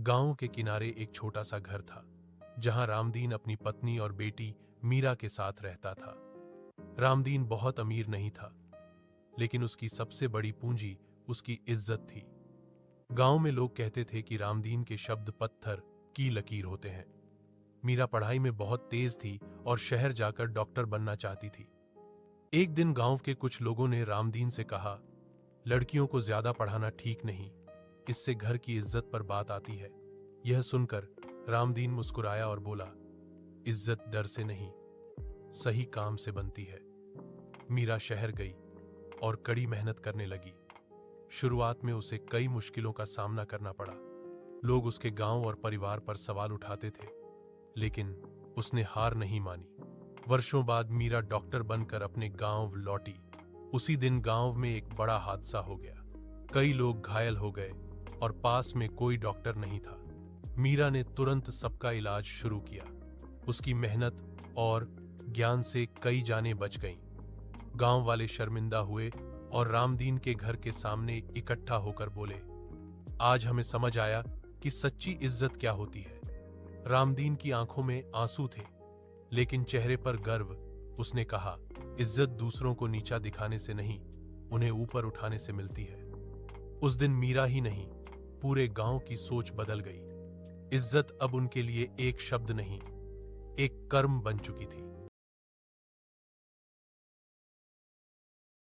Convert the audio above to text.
गांव के किनारे एक छोटा सा घर था जहां रामदीन अपनी पत्नी और बेटी मीरा के साथ रहता था। रामदीन बहुत अमीर नहीं था, लेकिन उसकी सबसे बड़ी पूंजी उसकी इज्जत थी। गांव में लोग कहते थे कि रामदीन के शब्द पत्थर की लकीर होते हैं। मीरा पढ़ाई में बहुत तेज थी और शहर जाकर डॉक्टर बनना चाहती थी। एक दिन गांव के कुछ लोगों ने रामदीन से कहा, लड़कियों को ज्यादा पढ़ाना ठीक नहीं, इससे घर की इज्जत पर बात आती है। यह सुनकर रामदीन मुस्कुराया और बोला, इज्जत डर से नहीं, सही काम से बनती है। मीरा शहर गई और कड़ी मेहनत करने लगी। शुरुआत में उसे कई मुश्किलों का सामना करना पड़ा। लोग उसके गांव और परिवार पर सवाल उठाते थे, लेकिन उसने हार नहीं मानी। वर्षों बाद मीरा डॉक्टर बनकर अपने गांव लौटी। उसी दिन गांव में एक बड़ा हादसा हो गया। कई लोग घायल हो गए और पास में कोई डॉक्टर नहीं था। मीरा ने तुरंत सबका इलाज शुरू किया। उसकी मेहनत और ज्ञान से कई जानें बच गईं। गांव वाले शर्मिंदा हुए और रामदीन के घर के सामने इकट्ठा होकर बोले, आज हमें समझ आया कि सच्ची इज्जत क्या होती है। रामदीन की आंखों में आंसू थे, लेकिन चेहरे पर गर्व। उसने कहा, इज्जत दूसरों को नीचा दिखाने से नहीं, उन्हें ऊपर उठाने से मिलती है। उस दिन मीरा ही नहीं, पूरे गांव की सोच बदल गई। इज्जत अब उनके लिए एक शब्द नहीं, एक कर्म बन चुकी थी।